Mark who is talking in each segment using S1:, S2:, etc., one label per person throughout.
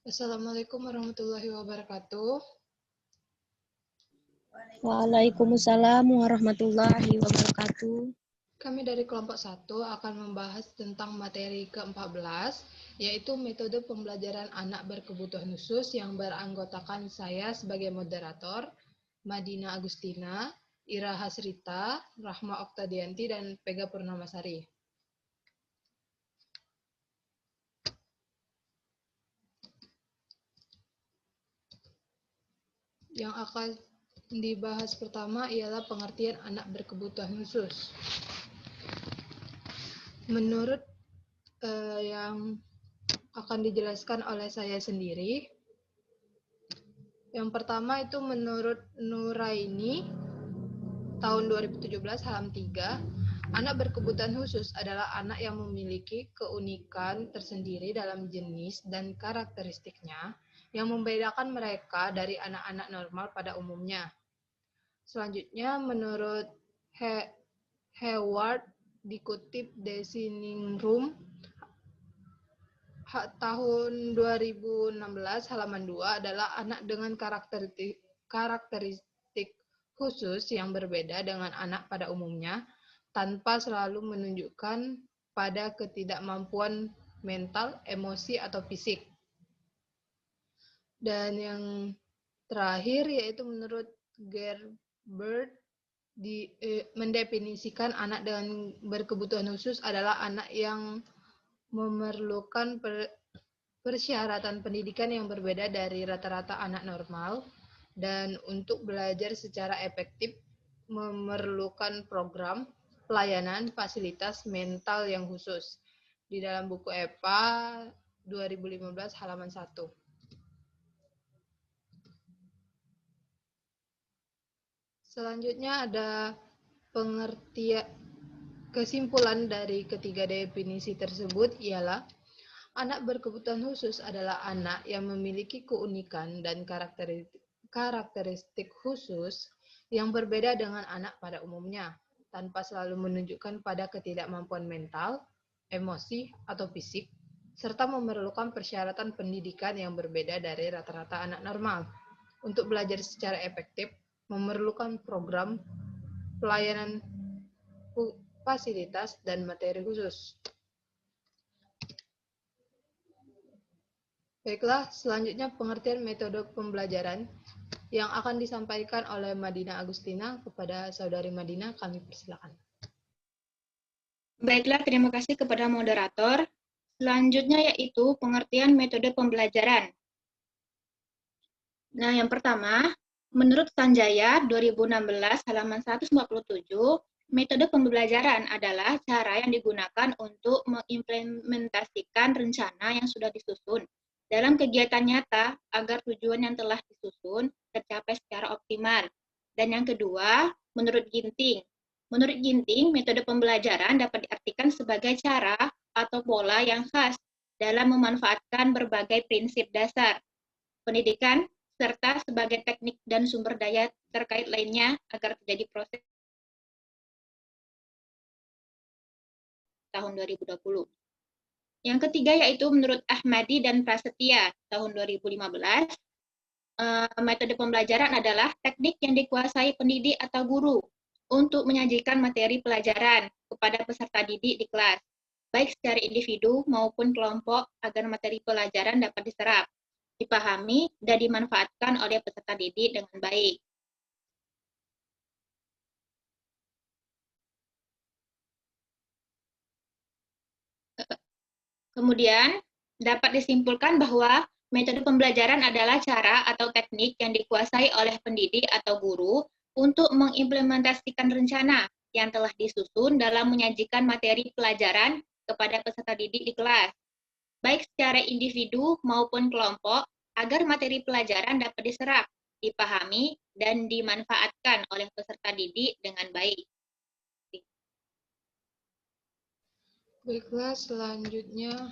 S1: Assalamualaikum warahmatullahi wabarakatuh.
S2: Waalaikumsalam warahmatullahi wabarakatuh.
S1: Kami dari kelompok 1 akan membahas tentang materi ke-14, yaitu metode pembelajaran anak berkebutuhan khusus yang beranggotakan saya sebagai moderator, Madina Agustina, Ira Hasrita, Rahma Oktadianti, dan Pega Purnamasari. Yang akan dibahas pertama ialah pengertian anak berkebutuhan khusus. Menurut yang akan dijelaskan oleh saya sendiri, yang pertama itu menurut Nuraini tahun 2017 halaman 3, anak berkebutuhan khusus adalah anak yang memiliki keunikan tersendiri dalam jenis dan karakteristiknya yang membedakan mereka dari anak-anak normal pada umumnya. Selanjutnya, menurut Heward, dikutip Designing Room tahun 2016 halaman 2 adalah anak dengan karakteristik khusus yang berbeda dengan anak pada umumnya tanpa selalu menunjukkan pada ketidakmampuan mental, emosi, atau fisik. Dan yang terakhir yaitu menurut Gerbert mendefinisikan anak dengan berkebutuhan khusus adalah anak yang memerlukan persyaratan pendidikan yang berbeda dari rata-rata anak normal, dan untuk belajar secara efektif memerlukan program, pelayanan, fasilitas mental yang khusus. Di dalam buku EPA 2015 halaman 1. Selanjutnya ada pengertian kesimpulan dari ketiga definisi tersebut ialah anak berkebutuhan khusus adalah anak yang memiliki keunikan dan karakteristik khusus yang berbeda dengan anak pada umumnya, tanpa selalu menunjukkan pada ketidakmampuan mental, emosi, atau fisik, serta memerlukan persyaratan pendidikan yang berbeda dari rata-rata anak normal. Untuk belajar secara efektif, memerlukan program, pelayanan, fasilitas, dan materi khusus. Baiklah, selanjutnya pengertian metode pembelajaran yang akan disampaikan oleh Madina Agustina. Kepada Saudari Madina, kami persilakan.
S3: Baiklah, terima kasih kepada moderator. Selanjutnya yaitu pengertian metode pembelajaran. Nah, yang pertama, menurut Sanjaya 2016 halaman 147, metode pembelajaran adalah cara yang digunakan untuk mengimplementasikan rencana yang sudah disusun dalam kegiatan nyata agar tujuan yang telah disusun tercapai secara optimal. Dan yang kedua, menurut Ginting. Menurut Ginting, metode pembelajaran dapat diartikan sebagai cara atau pola yang khas dalam memanfaatkan berbagai prinsip dasar pendidikan, serta sebagai teknik dan sumber daya terkait lainnya agar terjadi proses tahun 2020. Yang ketiga yaitu menurut Ahmadi dan Prasetya tahun 2015, metode pembelajaran adalah teknik yang dikuasai pendidik atau guru untuk menyajikan materi pelajaran kepada peserta didik di kelas, baik secara individu maupun kelompok agar materi pelajaran dapat diserap, dipahami, dan dimanfaatkan oleh peserta didik dengan baik. Kemudian, dapat disimpulkan bahwa metode pembelajaran adalah cara atau teknik yang dikuasai oleh pendidik atau guru untuk mengimplementasikan rencana yang telah disusun dalam menyajikan materi pelajaran kepada peserta didik di kelas, baik secara individu maupun kelompok, agar materi pelajaran dapat diserap, dipahami, dan dimanfaatkan oleh peserta didik dengan baik.
S1: Baiklah, selanjutnya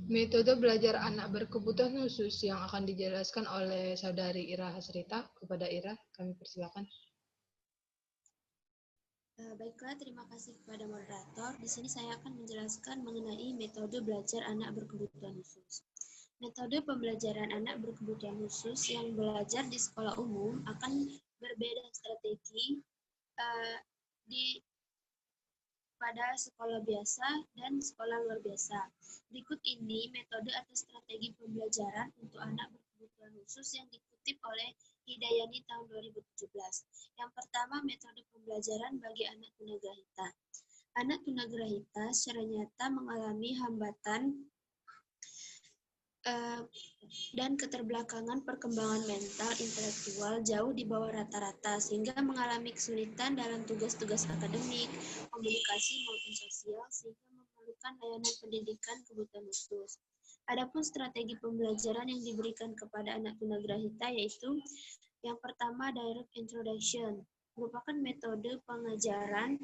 S1: metode belajar anak berkebutuhan khusus yang akan dijelaskan oleh Saudari Ira Hasrita. Kepada Ira, kami persilakan.
S2: Baiklah, terima kasih kepada moderator. Di sini saya akan menjelaskan mengenai metode belajar anak berkebutuhan khusus. Metode pembelajaran anak berkebutuhan khusus yang belajar di sekolah umum akan berbeda strategi pada sekolah biasa dan sekolah luar biasa. Berikut ini metode atau strategi pembelajaran untuk anak berkebutuhan khusus yang dikutip oleh Hidayani tahun 2017. Yang pertama, metode pembelajaran bagi anak tunagrahita. Anak tunagrahita secara nyata mengalami hambatan dan keterbelakangan perkembangan mental intelektual jauh di bawah rata-rata sehingga mengalami kesulitan dalam tugas-tugas akademik, komunikasi maupun sosial sehingga memerlukan layanan pendidikan kebutuhan khusus. Adapun strategi pembelajaran yang diberikan kepada anak tunagrahita yaitu yang pertama direct introduction, merupakan metode pengajaran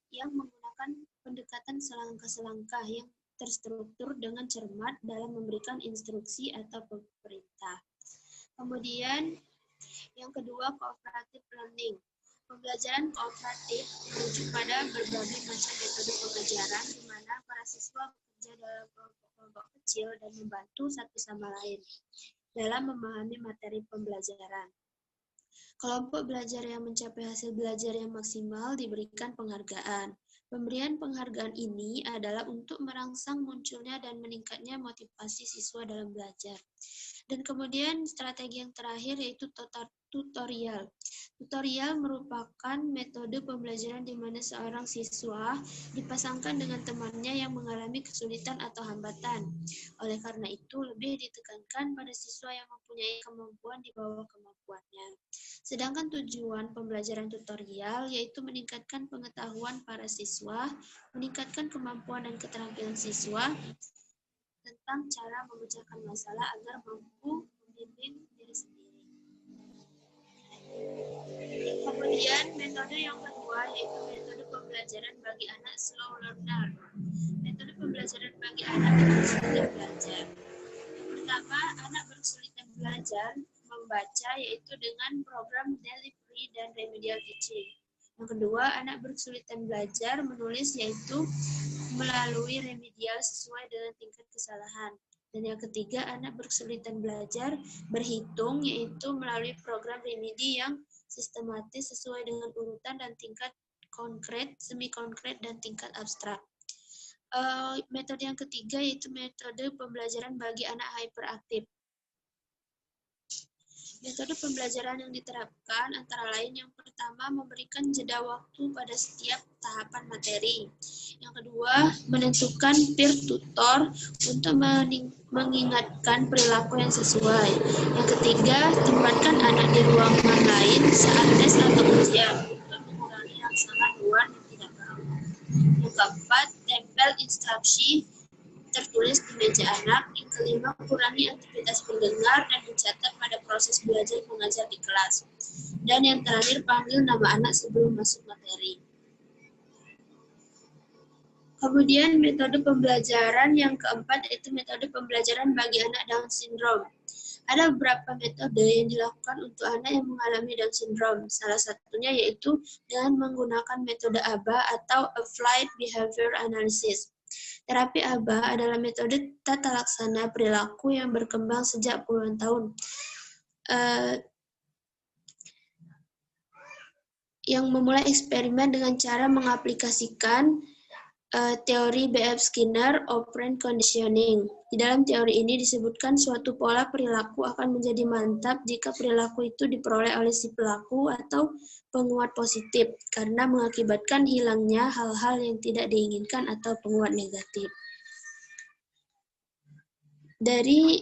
S2: yang menggunakan pendekatan selangkah-selangkah yang terstruktur dengan cermat dalam memberikan instruksi atau perintah. Kemudian yang kedua, cooperative learning. Pembelajaran kooperatif merujuk pada berbagai macam metode pengajaran di mana para siswa bekerja dalam kelompok-kelompok kecil dan membantu satu sama lain dalam memahami materi pembelajaran. Kelompok belajar yang mencapai hasil belajar yang maksimal diberikan penghargaan. Pemberian penghargaan ini adalah untuk merangsang munculnya dan meningkatnya motivasi siswa dalam belajar. Dan kemudian strategi yang terakhir yaitu tutorial. Tutorial merupakan metode pembelajaran di mana seorang siswa dipasangkan dengan temannya yang mengalami kesulitan atau hambatan. Oleh karena itu, lebih ditekankan pada siswa yang mempunyai kemampuan di bawah kemampuannya. Sedangkan tujuan pembelajaran tutorial yaitu meningkatkan pengetahuan para siswa, meningkatkan kemampuan dan keterampilan siswa tentang cara memecahkan masalah agar mampu membimbing diri sendiri. Kemudian metode yang kedua yaitu metode pembelajaran bagi anak slow learner. Metode pembelajaran bagi anak berkesulitan belajar. Yang pertama, anak berkesulitan belajar membaca yaitu dengan program delivery dan remedial teaching. Yang kedua, anak berkesulitan belajar menulis yaitu melalui remedial sesuai dengan tingkat kesalahan. Dan yang ketiga, anak berkesulitan belajar berhitung yaitu melalui program remedi yang sistematis sesuai dengan urutan dan tingkat konkret, semi konkret, dan tingkat abstrak. Metode yang ketiga yaitu metode pembelajaran bagi anak hyperaktif. Metode pembelajaran yang diterapkan antara lain yang pertama memberikan jeda waktu pada setiap tahapan materi. Yang kedua, menentukan peer tutor untuk mengingatkan perilaku yang sesuai. Yang ketiga, tempatkan anak di ruangan lain saat tes atau ujian untuk mengurangi rangsangan luar yang tidak paham. Yang keempat, tempel instruksi tertulis di meja anak. Yang kelima, kurangi aktivitas mendengar dan mencatat pada proses belajar mengajar di kelas. Dan yang terakhir, panggil nama anak sebelum masuk materi. Kemudian metode pembelajaran yang keempat yaitu metode pembelajaran bagi anak Down syndrome. Ada beberapa metode yang dilakukan untuk anak yang mengalami Down syndrome. Salah satunya yaitu dengan menggunakan metode ABA atau Applied Behavior Analysis. Terapi ABA adalah metode tata laksana perilaku yang berkembang sejak puluhan tahun. Yang memulai eksperimen dengan cara mengaplikasikan teori B.F. Skinner, operant conditioning. Di dalam teori ini disebutkan suatu pola perilaku akan menjadi mantap jika perilaku itu diperoleh oleh si pelaku atau penguat positif, karena mengakibatkan hilangnya hal-hal yang tidak diinginkan atau penguat negatif. Dari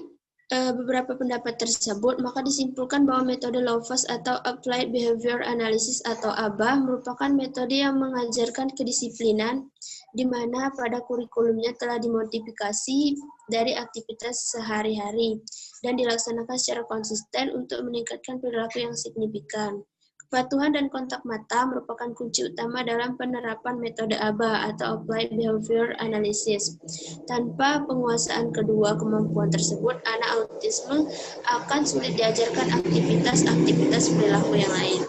S2: beberapa pendapat tersebut, maka disimpulkan bahwa metode Lovaas atau Applied Behavior Analysis atau ABA merupakan metode yang mengajarkan kedisiplinan, di mana pada kurikulumnya telah dimodifikasi dari aktivitas sehari-hari dan dilaksanakan secara konsisten untuk meningkatkan perilaku yang signifikan. Kepatuhan dan kontak mata merupakan kunci utama dalam penerapan metode ABA atau Applied Behavior Analysis. Tanpa penguasaan kedua kemampuan tersebut, anak autisme akan sulit diajarkan aktivitas-aktivitas perilaku yang lain.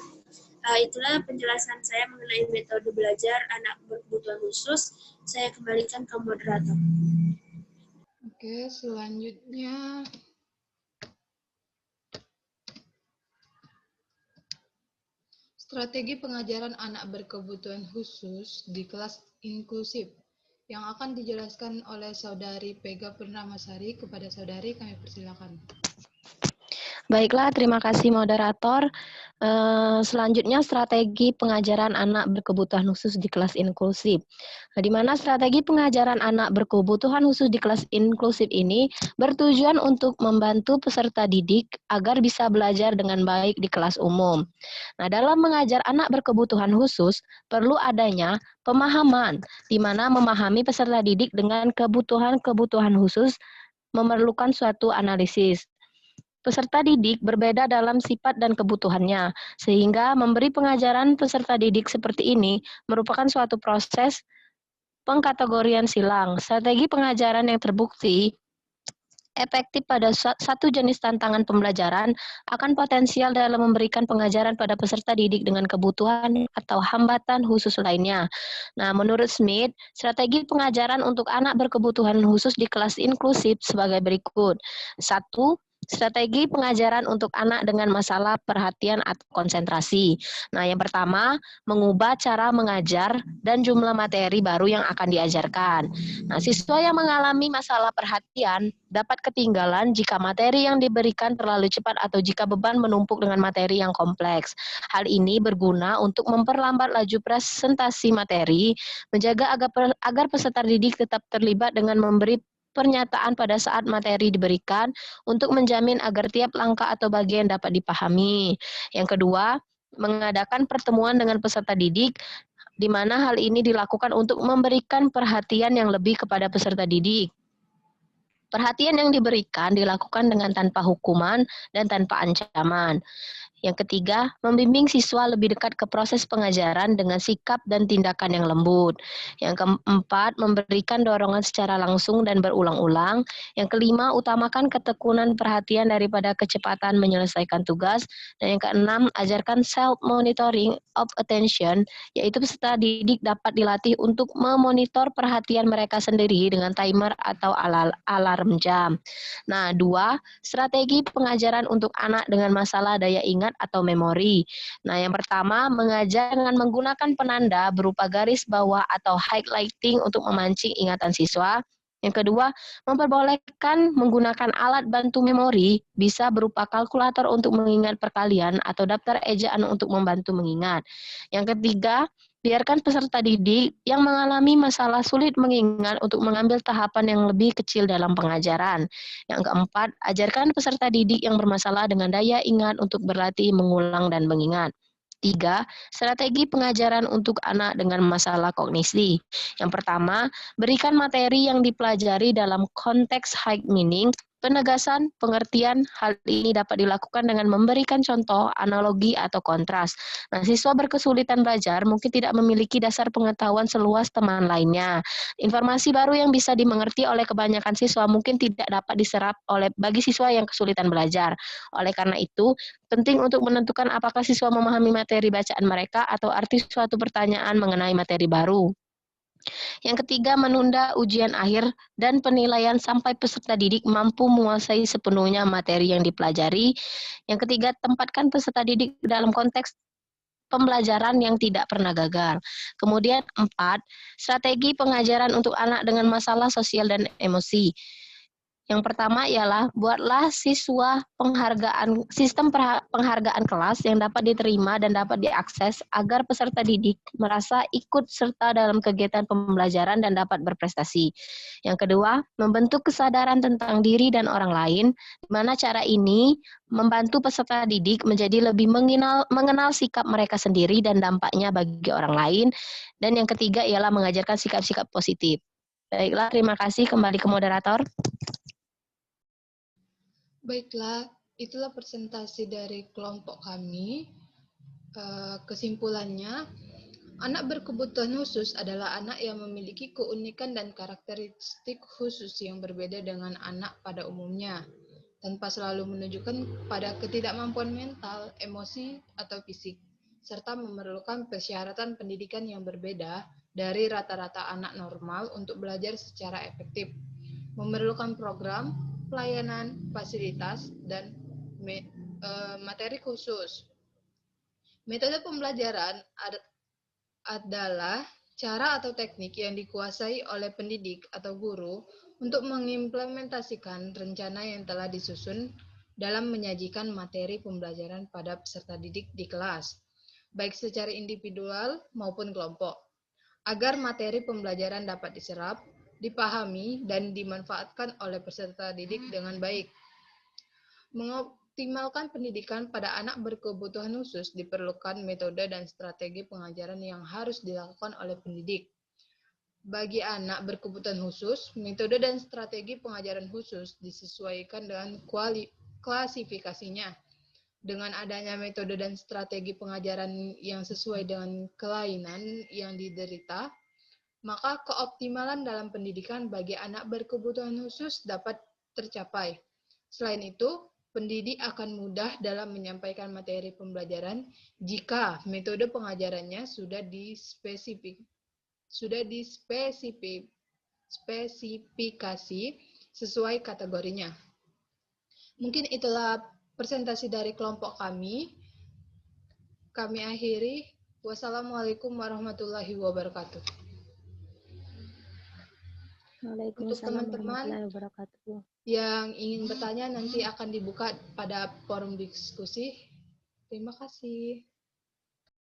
S2: Itulah penjelasan saya mengenai metode belajar anak berkebutuhan khusus. Saya kembalikan ke moderator.
S1: Oke, selanjutnya strategi pengajaran anak berkebutuhan khusus di kelas inklusif yang akan dijelaskan oleh Saudari Pega Purnamasari. Kepada Saudari kami persilakan.
S4: Baiklah, terima kasih moderator. Selanjutnya strategi pengajaran anak berkebutuhan khusus di kelas inklusif. Di mana strategi pengajaran anak berkebutuhan khusus di kelas inklusif ini bertujuan untuk membantu peserta didik agar bisa belajar dengan baik di kelas umum. Nah, dalam mengajar anak berkebutuhan khusus perlu adanya pemahaman, di mana memahami peserta didik dengan kebutuhan-kebutuhan khusus memerlukan suatu analisis. Peserta didik berbeda dalam sifat dan kebutuhannya, sehingga memberi pengajaran peserta didik seperti ini merupakan suatu proses pengkategorian silang. Strategi pengajaran yang terbukti efektif pada satu jenis tantangan pembelajaran akan potensial dalam memberikan pengajaran pada peserta didik dengan kebutuhan atau hambatan khusus lainnya. Nah, menurut Smith, strategi pengajaran untuk anak berkebutuhan khusus di kelas inklusif sebagai berikut. 1. Strategi pengajaran untuk anak dengan masalah perhatian atau konsentrasi. Nah, yang pertama, mengubah cara mengajar dan jumlah materi baru yang akan diajarkan. Nah, siswa yang mengalami masalah perhatian dapat ketinggalan jika materi yang diberikan terlalu cepat atau jika beban menumpuk dengan materi yang kompleks. Hal ini berguna untuk memperlambat laju presentasi materi, menjaga agar peserta didik tetap terlibat dengan memberi pernyataan pada saat materi diberikan untuk menjamin agar tiap langkah atau bagian dapat dipahami. Yang kedua, mengadakan pertemuan dengan peserta didik di mana hal ini dilakukan untuk memberikan perhatian yang lebih kepada peserta didik. Perhatian yang diberikan dilakukan dengan tanpa hukuman dan tanpa ancaman. Yang ketiga, membimbing siswa lebih dekat ke proses pengajaran dengan sikap dan tindakan yang lembut. Yang keempat, memberikan dorongan secara langsung dan berulang-ulang. Yang kelima, utamakan ketekunan perhatian daripada kecepatan menyelesaikan tugas. Dan yang keenam, ajarkan self-monitoring of attention, yaitu peserta didik dapat dilatih untuk memonitor perhatian mereka sendiri dengan timer atau alarm jam. Nah, 2, strategi pengajaran untuk anak dengan masalah daya ingat atau memori. Nah, yang pertama, mengajar dengan menggunakan penanda berupa garis bawah atau highlighting untuk memancing ingatan siswa. Yang kedua, memperbolehkan menggunakan alat bantu memori, bisa berupa kalkulator untuk mengingat perkalian atau daftar ejaan untuk membantu mengingat. Yang ketiga, biarkan peserta didik yang mengalami masalah sulit mengingat untuk mengambil tahapan yang lebih kecil dalam pengajaran. Yang keempat, ajarkan peserta didik yang bermasalah dengan daya ingat untuk berlatih mengulang dan mengingat. 3. Strategi pengajaran untuk anak dengan masalah kognisi. Yang pertama, berikan materi yang dipelajari dalam konteks high meaning. Penegasan, pengertian, hal ini dapat dilakukan dengan memberikan contoh, analogi, atau kontras. Nah, siswa berkesulitan belajar mungkin tidak memiliki dasar pengetahuan seluas teman lainnya. Informasi baru yang bisa dimengerti oleh kebanyakan siswa mungkin tidak dapat diserap bagi siswa yang kesulitan belajar. Oleh karena itu, penting untuk menentukan apakah siswa memahami materi bacaan mereka atau arti suatu pertanyaan mengenai materi baru. Yang ketiga, menunda ujian akhir dan penilaian sampai peserta didik mampu menguasai sepenuhnya materi yang dipelajari. Yang ketiga, tempatkan peserta didik dalam konteks pembelajaran yang tidak pernah gagal. Kemudian 4, strategi pengajaran untuk anak dengan masalah sosial dan emosi. Yang pertama ialah buatlah sistem penghargaan kelas yang dapat diterima dan dapat diakses agar peserta didik merasa ikut serta dalam kegiatan pembelajaran dan dapat berprestasi. Yang kedua, membentuk kesadaran tentang diri dan orang lain, di mana cara ini membantu peserta didik menjadi lebih mengenal sikap mereka sendiri dan dampaknya bagi orang lain. Dan yang ketiga ialah mengajarkan sikap-sikap positif. Baiklah, terima kasih. Kembali ke moderator.
S1: Baiklah, itulah presentasi dari kelompok kami. Kesimpulannya, anak berkebutuhan khusus adalah anak yang memiliki keunikan dan karakteristik khusus yang berbeda dengan anak pada umumnya, tanpa selalu menunjukkan pada ketidakmampuan mental, emosi, atau fisik. serta memerlukan persyaratan pendidikan yang berbeda dari rata-rata anak normal untuk belajar secara efektif. Memerlukan program, pelayanan, fasilitas, dan materi khusus. Metode pembelajaran adalah cara atau teknik yang dikuasai oleh pendidik atau guru untuk mengimplementasikan rencana yang telah disusun dalam menyajikan materi pembelajaran pada peserta didik di kelas, baik secara individual maupun kelompok, agar materi pembelajaran dapat diserap, dipahami, dan dimanfaatkan oleh peserta didik dengan baik. Mengoptimalkan pendidikan pada anak berkebutuhan khusus diperlukan metode dan strategi pengajaran yang harus dilakukan oleh pendidik. Bagi anak berkebutuhan khusus, metode dan strategi pengajaran khusus disesuaikan dengan klasifikasinya. Dengan adanya metode dan strategi pengajaran yang sesuai dengan kelainan yang diderita, maka keoptimalan dalam pendidikan bagi anak berkebutuhan khusus dapat tercapai. Selain itu, pendidik akan mudah dalam menyampaikan materi pembelajaran jika metode pengajarannya sudah dispesifikasi sesuai kategorinya. Mungkin itulah presentasi dari kelompok kami. Kami akhiri. Wassalamualaikum warahmatullahi wabarakatuh. Untuk teman-teman yang ingin bertanya nanti akan dibuka pada forum diskusi. Terima kasih.